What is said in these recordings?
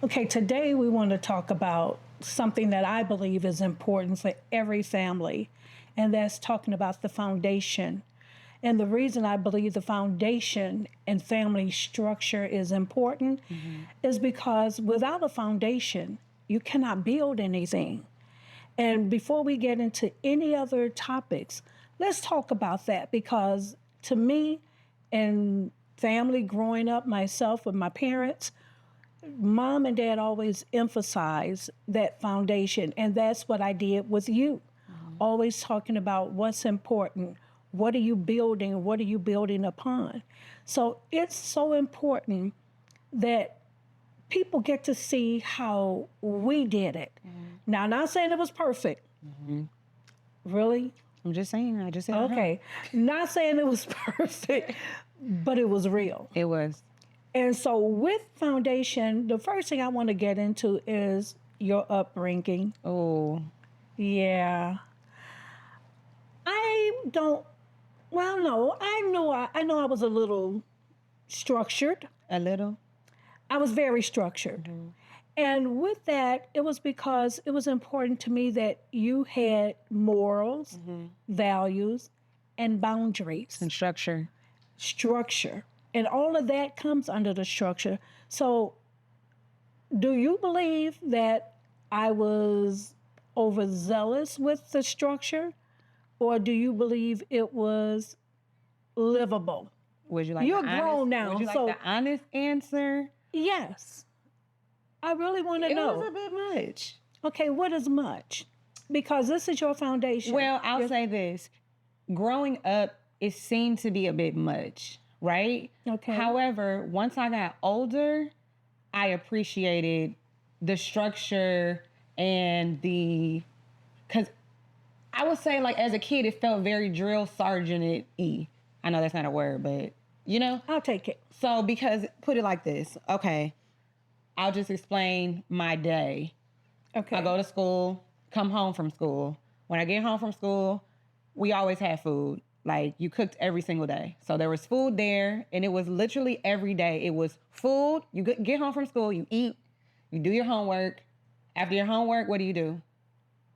Okay, today we want to talk about something that I believe is important for every family, and that's talking about the foundation. And the reason I believe the foundation and family structure is important is because without a foundation, you cannot build anything. And before we get into any other topics, let's talk about that because to me, and family growing up, myself with my parents, mom and dad always emphasize that foundation, and that's what I did with you. Always talking about what's important, what are you building, what are you building upon. So it's so important that people get to see how we did it. Now, not saying it was perfect. Really? I'm just saying. I just said Okay. Not saying it was perfect, but it was real. It was. And so with foundation, the first thing I want to get into is your upbringing. Oh. Yeah. I don't, well, no, I know I was a little structured. A little? I was very structured. And with that, it was because it was important to me that you had morals, values, and boundaries. And structure. Structure. And all of that comes under the structure. So, do you believe that I was overzealous with the structure? Or do you believe it was livable? Would you like You're the grown honest, now, Would you so- like the honest answer? Yes. I really want to know. It was a bit much. Okay, what is much? Because this is your foundation. Well, I'll say this. Growing up, it seemed to be a bit much, right? Okay. However, once I got older, I appreciated the structure and because I would say, like, as a kid, it felt very drill sergeant-y. I know that's not a word, but, you know? I'll take it. So, because, put it like this. Okay, I'll just explain my day. Okay. I go to school, come home from school. When I get home from school, we always had food. Like, you cooked every single day. So there was food there, and it was literally every day. It was food. You get home from school, you eat, you do your homework. After your homework, what do?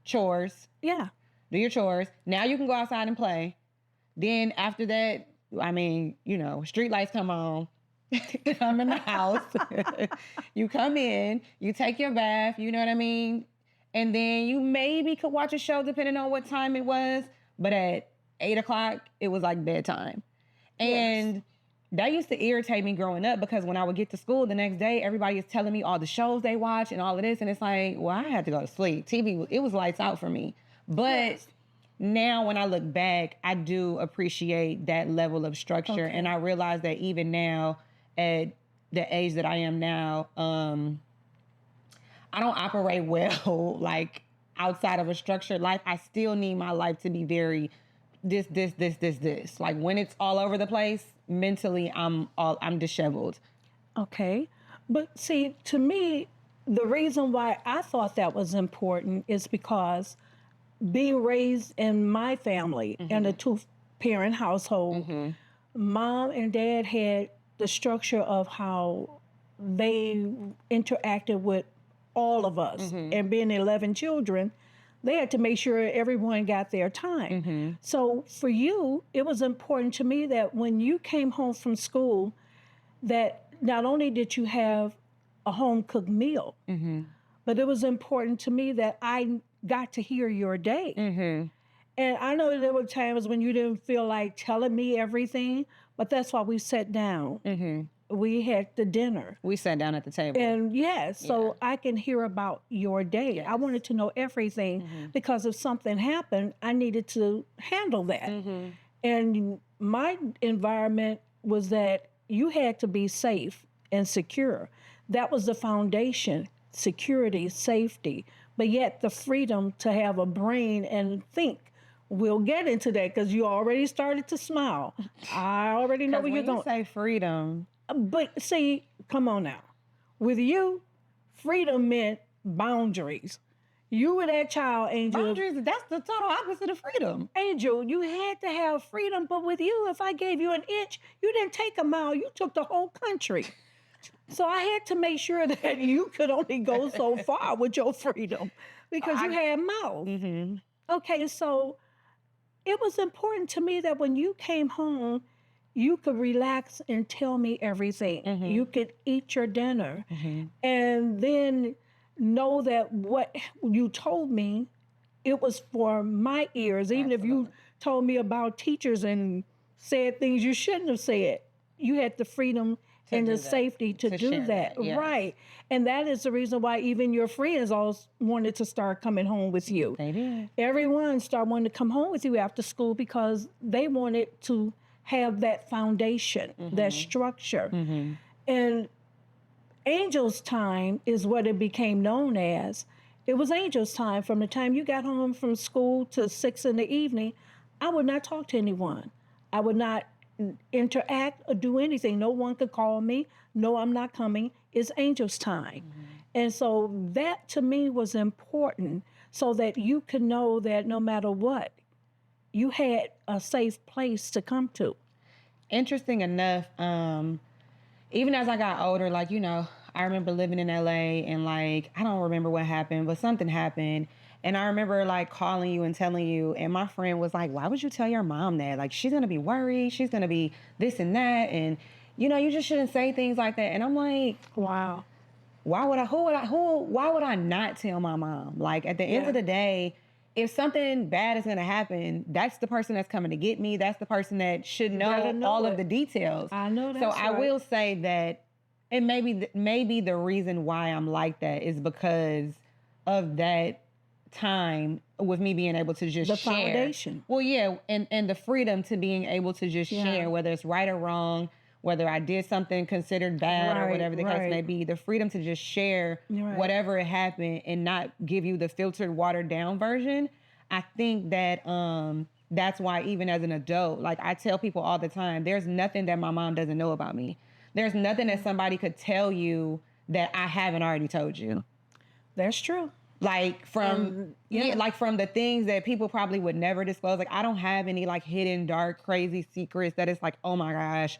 Chores. Yeah. Do your chores. Now you can go outside and play. Then after that, I mean, you know, street lights come on. Come in the house. You come in, you take your bath, you know what I mean? And then you maybe could watch a show depending on what time it was. But at 8 o'clock, it was like bedtime. And that used to irritate me growing up because when I would get to school the next day, everybody is telling me all the shows they watch and all of this. And it's like, well, I had to go to sleep. TV, it was lights out for me. But now when I look back, I do appreciate that level of structure. And I realize that even now, at the age that I am now, I don't operate well, like, outside of a structured life. I still need my life to be very this. Like, when it's all over the place, mentally, I'm disheveled. Okay. But see, to me, the reason why I thought that was important is because being raised in my family in a two-parent household, mom and dad had the structure of how they interacted with all of us. And being 11 children, they had to make sure everyone got their time. So for you, it was important to me that when you came home from school, that not only did you have a home-cooked meal, but it was important to me that I got to hear your day. And I know there were times when you didn't feel like telling me everything, but that's why we sat down. We had the dinner. We sat down at the table. And so I can hear about your day. I wanted to know everything because if something happened, I needed to handle that. And my environment was that you had to be safe and secure. That was the foundation, security, safety, but yet the freedom to have a brain and think. We'll get into that because you already started to smile. I already know where you're going. When you say freedom. But see, come on now. With you, freedom meant boundaries. You were that child, Angel. Boundaries, that's the total opposite of freedom. Angel, you had to have freedom, but with you, if I gave you an inch, you didn't take a mile, you took the whole country. So I had to make sure that you could only go so far with your freedom because you had mouth. Okay, so it was important to me that when you came home, you could relax and tell me everything. You could eat your dinner and then know that what you told me, it was for my ears. Even if you told me about teachers and said things you shouldn't have said, you had the freedom and the safety to do share that. yes. Right. And that is the reason why even your friends all wanted to start coming home with you. They did. Everyone started wanting to come home with you after school because they wanted to have that foundation, that structure. And Angel's time is what it became known as. It was Angel's time. From the time you got home from school to 6 in the evening, I would not talk to anyone. I would not interact or do anything. No one could call me. No, I'm not coming. It's Angel's time. And so that to me was important so that you could know that no matter what, you had a safe place to come to. Interesting enough, even as I got older, like, I remember living in LA and like, I don't remember what happened, but something happened. And I remember like calling you and telling you, and my friend was like, why would you tell your mom that? Like, she's going to be worried. She's going to be this and that. And, you just shouldn't say things like that. And I'm like, wow. Why would I not tell my mom? Like, at the end of the day, if something bad is going to happen, that's the person that's coming to get me. That's the person that should know all of the details. I know that. So I will say that, and maybe the reason why I'm like that is because of that time with me being able to just share. The foundation. Well, yeah, and the freedom to being able to just share, whether it's right or wrong, whether I did something considered bad or whatever the case may be, the freedom to just share whatever had happened and not give you the filtered, watered down version. I think that that's why even as an adult, like I tell people all the time, there's nothing that my mom doesn't know about me. There's nothing that somebody could tell you that I haven't already told you. That's true. Like from like from the things that people probably would never disclose. Like I don't have any like hidden, dark, crazy secrets that it's like, oh my gosh,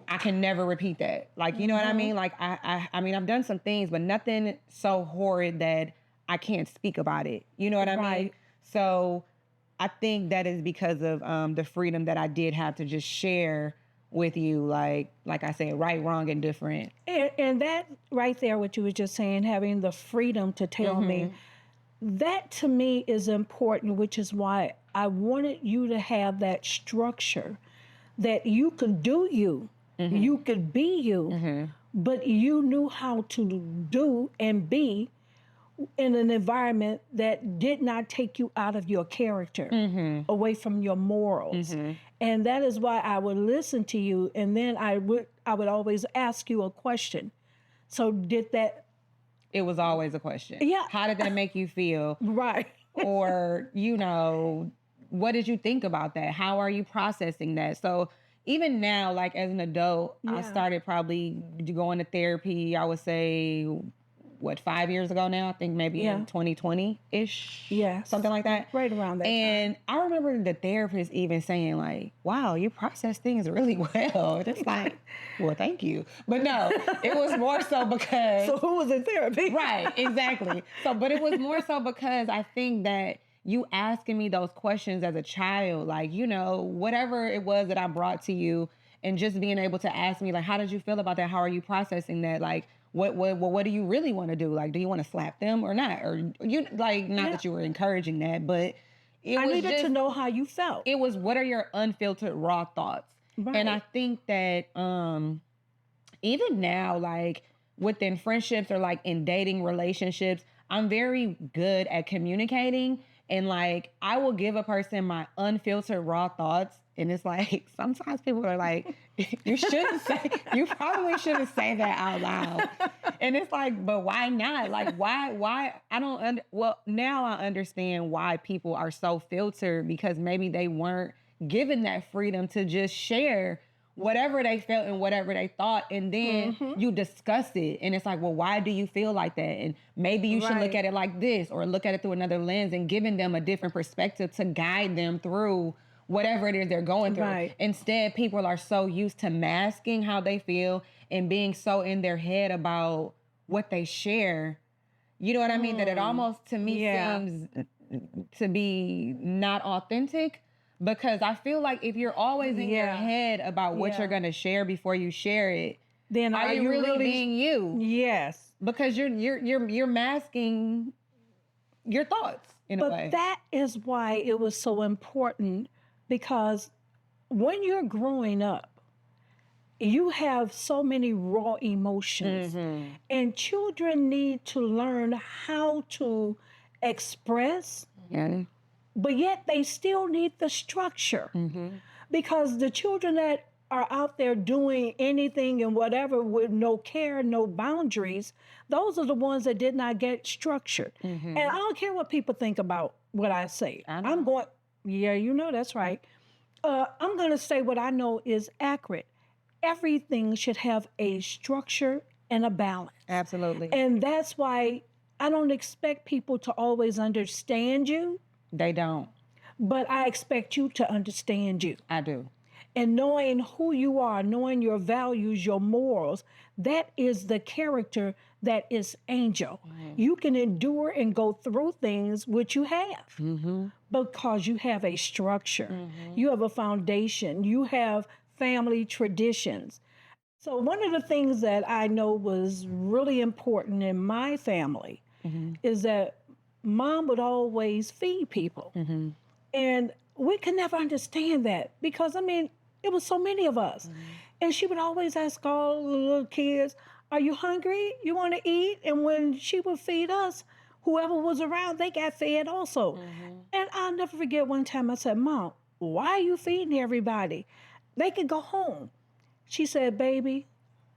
I can never repeat that. Like, you know what I mean? Like I mean, I've done some things, but nothing so horrid that I can't speak about it. You know what I mean? So I think that is because of the freedom that I did have to just share with you, like I said, right, wrong, and different. And that right there, what you were just saying, having the freedom to tell me, that to me is important, which is why I wanted you to have that structure that you could do you, you could be you, but you knew how to do and be in an environment that did not take you out of your character, away from your morals. And that is why I would listen to you, and then I would always ask you a question. So did that... It was always a question. Yeah. How did that make you feel? Right. Or, what did you think about that? How are you processing that? So even now, like as an adult, I started probably going to therapy, I would say, 5 years ago now? I think maybe in 2020-ish. Yeah. Something like that. Right around that And I remember the therapist even saying like, wow, you process things really well. It's like, well, thank you. But no, it was more so because... So who was in therapy? Right, exactly. But it was more so because I think that you asking me those questions as a child, like, whatever it was that I brought to you, and just being able to ask me like, how did you feel about that? How are you processing that? Like, what do you really want to do? Like, do you want to slap them or not? Or you like, not that you were encouraging that, but I needed to know how you felt. It was, what are your unfiltered raw thoughts? Right. And I think that even now, like within friendships or like in dating relationships, I'm very good at communicating. And like, I will give a person my unfiltered raw thoughts. And it's like, sometimes people are like, you probably shouldn't say that out loud. And it's like, but why not? Like, why? Well, now I understand why people are so filtered, because maybe they weren't given that freedom to just share whatever they felt and whatever they thought. And then you discuss it. And it's like, well, why do you feel like that? And maybe you should look at it like this, or look at it through another lens, and giving them a different perspective to guide them through whatever it is they're going through. Right. Instead, people are so used to masking how they feel and being so in their head about what they share. You know what I mean? That it almost to me Yeah. seems to be not authentic, because I feel like if you're always in your Yeah. head about what Yeah. you're going to share before you share it, Then are you really being you? Yes. Because you're masking your thoughts in a way. But that is why it was so important, because when you're growing up, you have so many raw emotions, and children need to learn how to express, Yeah. but yet they still need the structure. Because the children that are out there doing anything and whatever with no care, no boundaries, those are the ones that did not get structured. And I don't care what people think about what I say. I know. I'm going, yeah, you know, that's right. I'm going to say what I know is accurate. Everything should have a structure and a balance. Absolutely. And that's why I don't expect people to always understand you, They don't. but I expect you to understand you. I do. And knowing who you are, knowing your values, your morals, that is the character that is Angel. You can endure and go through things which you have because you have a structure, you have a foundation, you have family traditions. So, one of the things that I know was really important in my family is that mom would always feed people. And we could never understand that because, I mean, it was so many of us. And she would always ask all the little kids, are you hungry? You want to eat? And when she would feed us, whoever was around, they got fed also. And I'll never forget one time I said, Mom, why are you feeding everybody? They could go home. She said, baby,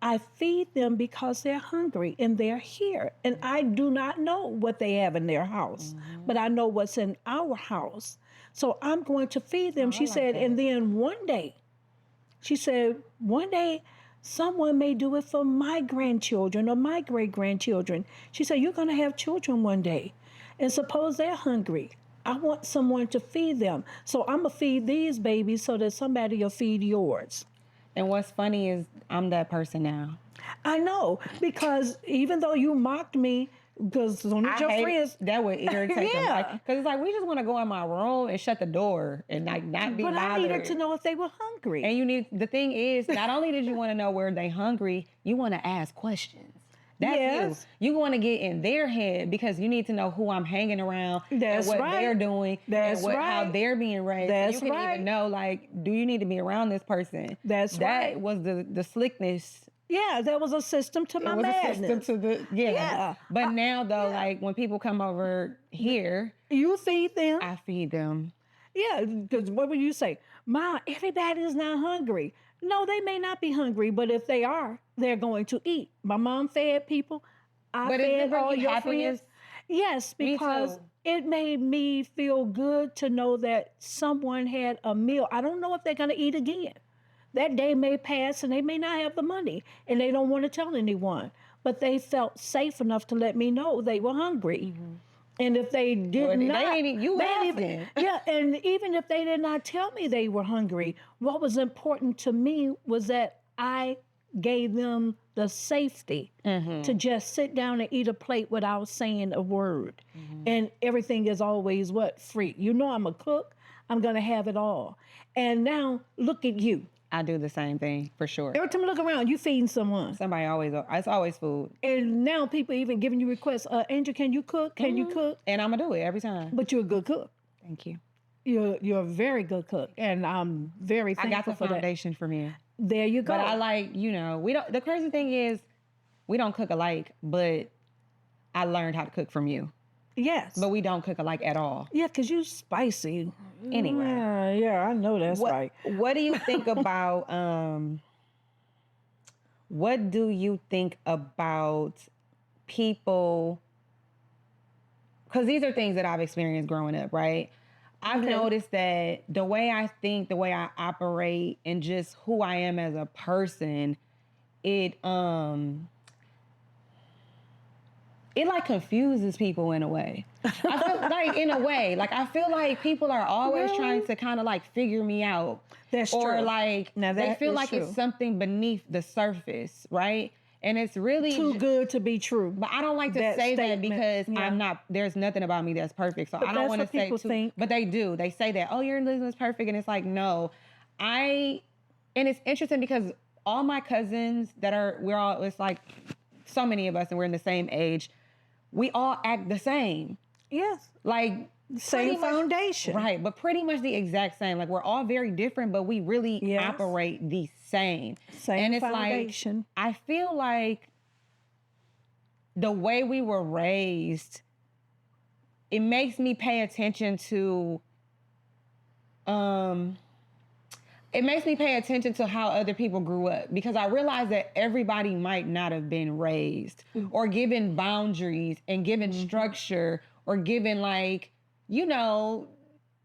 I feed them because they're hungry and they're here. And I do not know what they have in their house, but I know what's in our house. So I'm going to feed them. She said, and then one day, she said, one day someone may do it for my grandchildren or my great-grandchildren. She said, you're going to have children one day. And suppose they're hungry. I want someone to feed them. So I'm going to feed these babies so that somebody will feed yours. And what's funny is I'm that person now. I know, because even though you mocked me, because one of your friends, that would irritate them. Yeah. Because it's like, we just want to go in my room and shut the door and like not be but bothered. I needed to know if they were hungry. And the thing is, not only did you want to know where they hungry, you want to ask questions. That's Yes. you. You want to get in their head because you need to know who I'm hanging around That's and what right. they're doing That's and how right. they're being raised. That's you can right. even know, like, do you need to be around this person? That's that right. was the slickness. Yeah, there was a system to my It was madness. a system to the Yeah. But now though, like when people come over here, You feed them. I feed them. Yeah, because what would you say? Ma, everybody's not hungry. No, they may not be hungry, but if they are, they're going to eat. My mom fed people. I But does it fed bring all you your happiness? friends. Yes, Me because too. it made me feel good to know that someone had a meal. I don't know if they're going to eat again. That day may pass and they may not have the money and they don't want to tell anyone. But they felt safe enough to let me know they were hungry. And if they did Well, they not, ain't- you they asked ain't even- them. yeah, and even if they did not tell me they were hungry, what was important to me was that I gave them the safety to just sit down and eat a plate without saying a word. And everything is always what? Free. You know I'm a cook. I'm going to have it all. And now look at you. I do the same thing for sure. Every time I look around, you feeding someone. Somebody always, it's always food. And now people even giving you requests. Angel, can you cook? Can you cook? And I'm going to do it every time. But you're a good cook. Thank you. You're a very good cook, and I'm very I thankful got the for that. foundation from you. There you go. But I like, we don't, the crazy thing is we don't cook alike, but I learned how to cook from you. Yes. But we don't cook alike at all. Yeah, because you spicy. Anyway. Yeah, I know that's right. What do you think about, what do you think about people, because these are things that I've experienced growing up, right? I've Okay. noticed that the way I think, the way I operate, and just who I am as a person, it it like confuses people in a way. I feel like in a way, like I feel like people are always trying to kind of like figure me out. That's or true. like Now they that feel is like true. it's something beneath the surface, right? And it's really Too good to be true. But I don't like to That say that statement, because yeah. I'm not. There's nothing about me that's perfect, so But I don't that's want to what say people too. think. But they do. They say that, oh, your Lisbon is perfect, and it's like no, and it's interesting because all my cousins it's like so many of us, and we're in the same age. We all act the same. Yes. Like Same foundation. Right, but pretty much the exact same. Like we're all very different, but we really Yes. operate the same. Same and it's foundation. like, I feel like the way we were raised, it makes me pay attention to how other people grew up, because I realize that everybody might not have been raised or given boundaries and given structure or given like,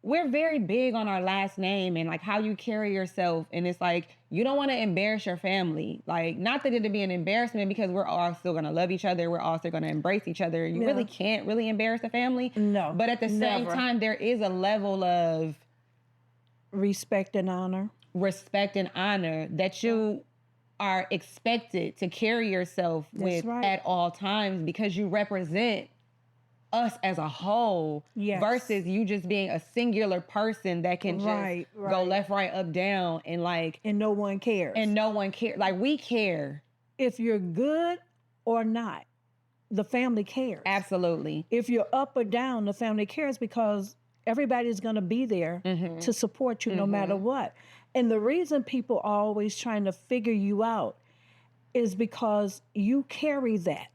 we're very big on our last name and like how you carry yourself. And it's like, you don't want to embarrass your family. Like, not that it'd be an embarrassment because we're all still going to love each other. We're all still going to embrace each other. You really can't really embarrass a family. No. But at the same time, there is a level of respect and honor that you are expected to carry yourself with at all times, because you represent us as a whole versus you just being a singular person that can just go left, right, up, down, and like, and no one cares. Like, we care. If you're good or not, the family cares. Absolutely. If you're up or down, the family cares, because everybody's going to be there to support you no matter what. And the reason people are always trying to figure you out is because you carry that.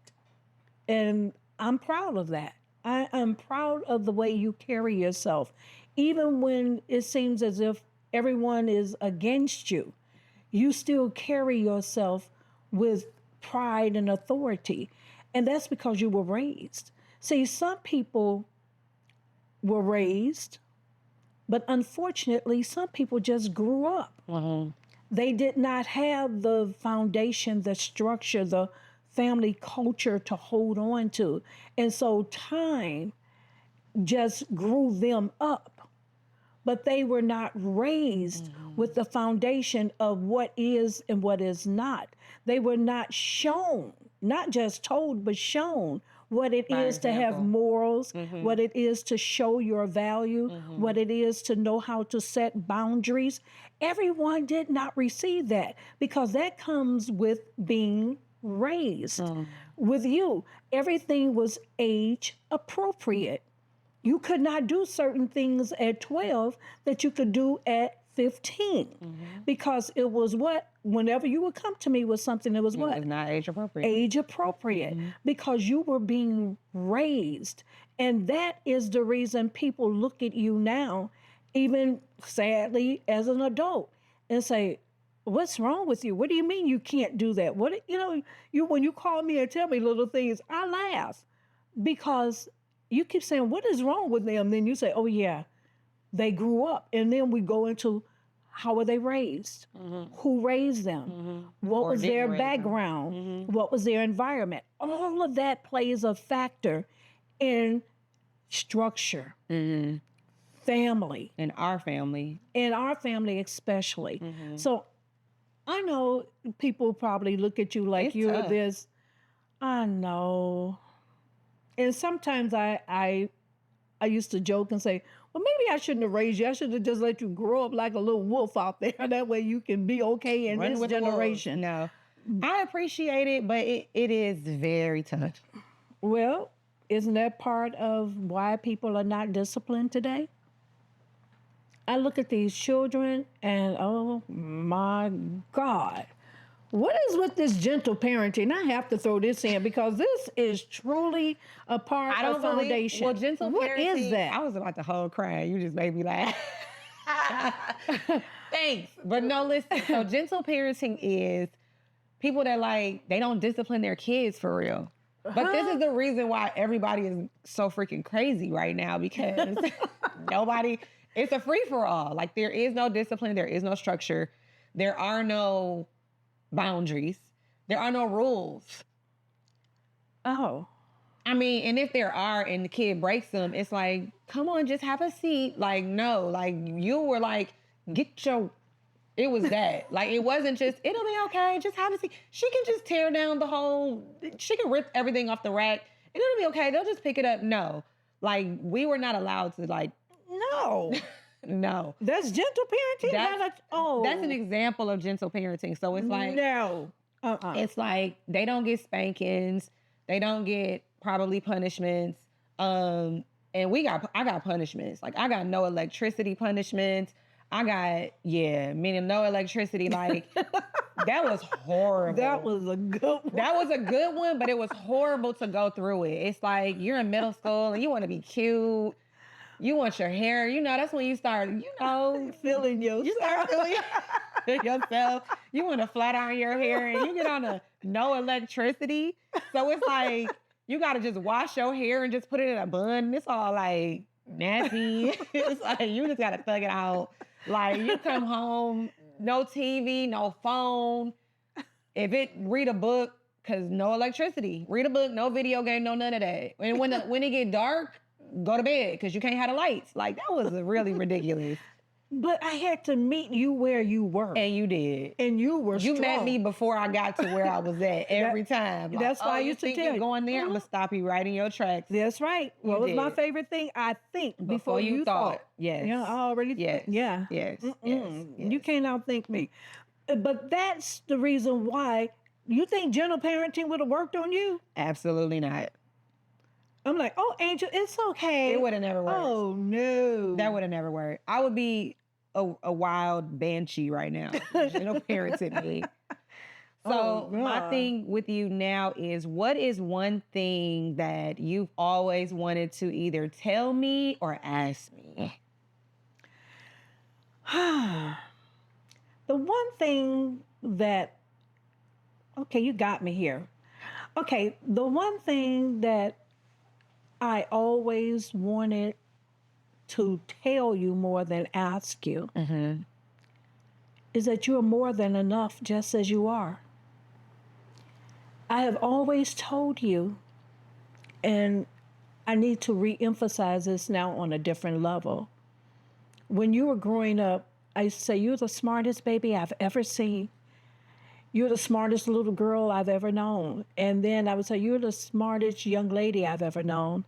And I'm proud of that. I'm proud of the way you carry yourself. Even when it seems as if everyone is against you, you still carry yourself with pride and authority. And that's because you were raised. See, some people were raised, but unfortunately, some people just grew up. They did not have the foundation, the structure, the family culture to hold on to. And so time just grew them up. But they were not raised with the foundation of what is and what is not. They were not shown, not just told, but shown what it is to have morals, what it is to show your value, what it is to know how to set boundaries. Everyone did not receive that, because that comes with being raised. With you, everything was age appropriate. You could not do certain things at 12 that you could do at 15, because it was whenever you would come to me with something, it was It was not age appropriate. Age appropriate, because you were being raised. And that is the reason people look at you now, even sadly as an adult, and say, what's wrong with you? What do you mean you can't do that? When you call me and tell me little things, I laugh, because you keep saying, what is wrong with them? Then you say, oh yeah, they grew up. And then we go into, how were they raised? Who raised them? What was their background? What was their environment? All of that plays a factor in structure, family. In our family especially. So I know people probably look at you like you're tough. this. I know. And sometimes I used to joke and say, well, maybe I shouldn't have raised you. I should have just let you grow up like a little wolf out there. That way you can be okay in this generation. No, I appreciate it, but it is very tough. Well, isn't that part of why people are not disciplined today? I look at these children and, oh my God, what is with this gentle parenting? I have to throw this in, because this is truly a part of foundation. Well, gentle parenting. What is that? I was about to whole cry. You just made me laugh. Thanks. But no, listen. So gentle parenting is people that they don't discipline their kids for real. But this is the reason why everybody is so freaking crazy right now, because it's a free-for-all. Like, there is no discipline. There is no structure. There are no boundaries. There are no rules. Oh. I mean, and if there are and the kid breaks them, it's like, come on, just have a seat. Like, no, like you were like, get your, it was that. Like, it wasn't just, it'll be okay, just have a seat. She can just tear down the whole, she can rip everything off the rack and it'll be okay. They'll just pick it up. No, like we were not allowed to like, No. no. That's gentle parenting. That's an example of gentle parenting. So it's like, no. It's like they don't get spankings, they don't get probably punishments. And I got punishments. Like I got no electricity punishments. I got, meaning no electricity. Like that was horrible. That was a good one. That was a good one, but it was horrible to go through it. It's like you're in middle school and you want to be cute. You want your hair, that's when you start, feeling yourself. You start feeling yourself. You want to flat iron your hair and you get on a no electricity. So it's like, you got to just wash your hair and just put it in a bun. It's all like nasty. It's like, you just got to thug it out. Like you come home, no TV, no phone. Read a book, cause no electricity. Read a book, no video game, no none of that. And when it get dark, go to bed because you can't have the lights. Like that was really ridiculous. But I had to meet you where you were. And you did. And you were strong. You met me before I got to where I was at every time. Like, that's why I used to tell you. Going there, I'm going to stop you right in your tracks. That's right. What was my favorite thing? I think before you thought. Yes. Yeah, I already yes. Yeah. Yes. You can't outthink me. But that's the reason why you think gentle parenting would have worked on you? Absolutely not. I'm like, oh, Angel, it's okay. It would have never worked. Oh, no. That would have never worked. I would be a wild banshee right now. No parents in me. So my thing with you now is, what is one thing that you've always wanted to either tell me or ask me? The one thing that, okay, you got me here. Okay, the one thing that I always wanted to tell you more than ask you is that you're more than enough just as you are. I have always told you, and I need to re-emphasize this now on a different level. When you were growing up, I used to say, you're the smartest baby I've ever seen. You're the smartest little girl I've ever known. And then I would say, you're the smartest young lady I've ever known.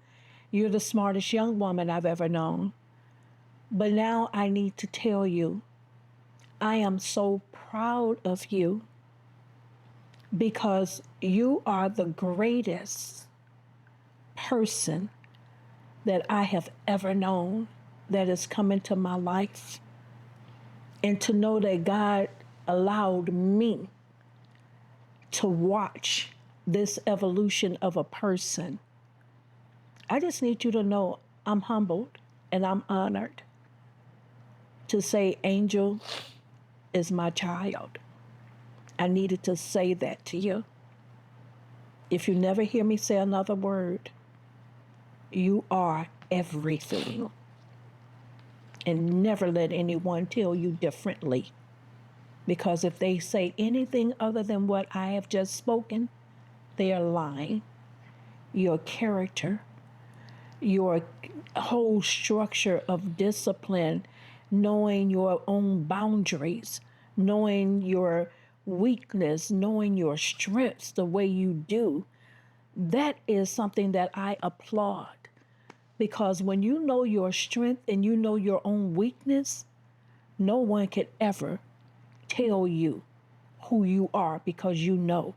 You're the smartest young woman I've ever known. But now I need to tell you, I am so proud of you because you are the greatest person that I have ever known that has come into my life. And to know that God allowed me to watch this evolution of a person. I just need you to know I'm humbled and I'm honored to say Angel is my child. I needed to say that to you. If you never hear me say another word, you are everything. And never let anyone tell you differently. Because if they say anything other than what I have just spoken, they are lying. Your character, your whole structure of discipline, knowing your own boundaries, knowing your weakness, knowing your strengths the way you do, that is something that I applaud. Because when you know your strength and you know your own weakness, no one could ever tell you who you are because you know.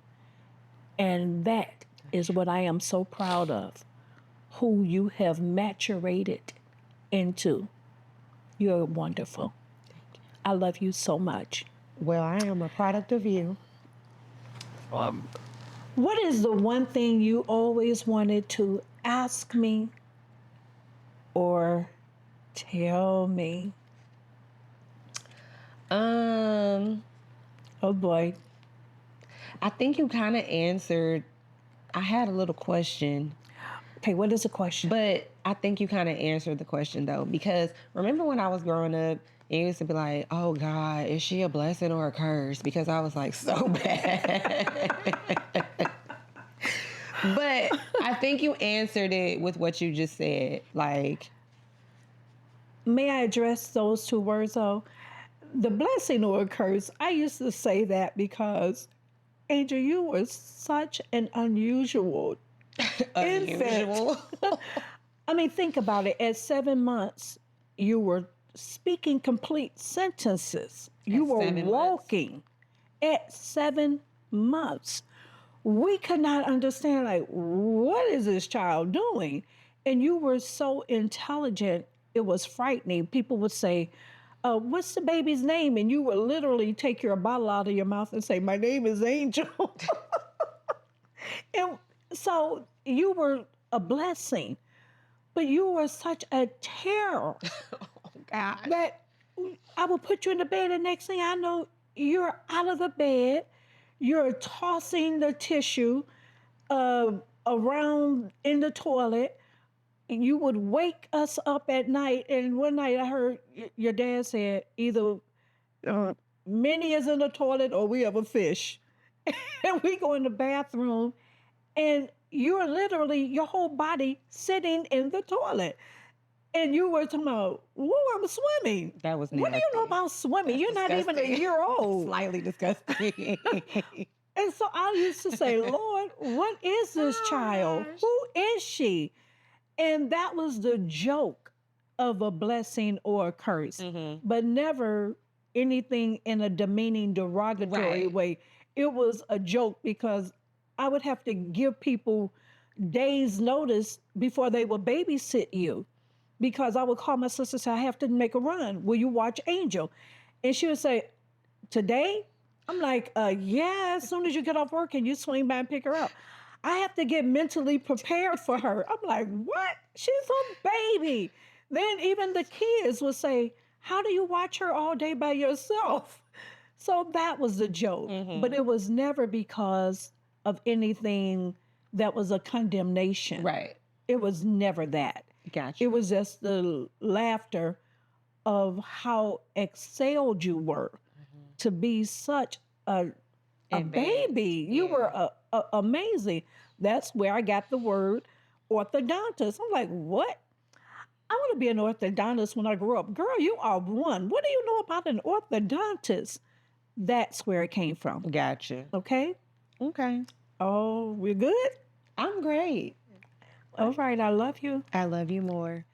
And that is what I am so proud of, who you have maturated into. You're wonderful. I love you so much. Well, I am a product of you. What is the one thing you always wanted to ask me or tell me? Oh boy. I think you kind of answered. I had a little question. Okay, what is the question? But I think you kind of answered the question though, because remember when I was growing up, it used to be like, oh God, is she a blessing or a curse? Because I was like so bad. But I think you answered it with what you just said. Like, May I address those two words though? The blessing or curse, I used to say that because, Angel, you were such an unusual infant. unusual. I mean, think about it. At 7 months, you were speaking complete sentences. You were 7 months? walking at 7 months. We could not understand, like, what is this child doing? And you were so intelligent, it was frightening. People would say, what's the baby's name? And you would literally take your bottle out of your mouth and say, my name is Angel. And so you were a blessing, but you were such a terror God. that I would put you in the bed, and next thing I know, you're out of the bed, you're tossing the tissue around in the toilet. You would wake us up at night, and one night I heard your dad said either Minnie is in the toilet or we have a fish. And we go in the bathroom, and you're literally, your whole body sitting in the toilet. And you were talking about, whoa, I'm swimming. That was nasty. What do you know about swimming? You're not even a year old. Slightly disgusting. And so I used to say, Lord, what is this child? Who is she? And that was the joke of a blessing or a curse, but never anything in a demeaning, derogatory way. It was a joke because I would have to give people days' notice before they would babysit you, because I would call my sister and say, I have to make a run. Will you watch Angel? And she would say, today? I'm like, yeah, as soon as you get off work and you swing by and pick her up. I have to get mentally prepared for her. I'm like, what? She's a baby. Then even the kids would say, how do you watch her all day by yourself? So that was the joke. But it was never because of anything that was a condemnation. Right. It was never that. Gotcha. It was just the laughter of how excelled you were to be such a baby. You were amazing. That's where I got the word orthodontist. I'm like, what? I want to be an orthodontist when I grow up. Girl, you are one. What do you know about an orthodontist? That's where it came from. Gotcha. Okay? Okay. Oh, we're good? I'm great. All right, I love you. I love you more.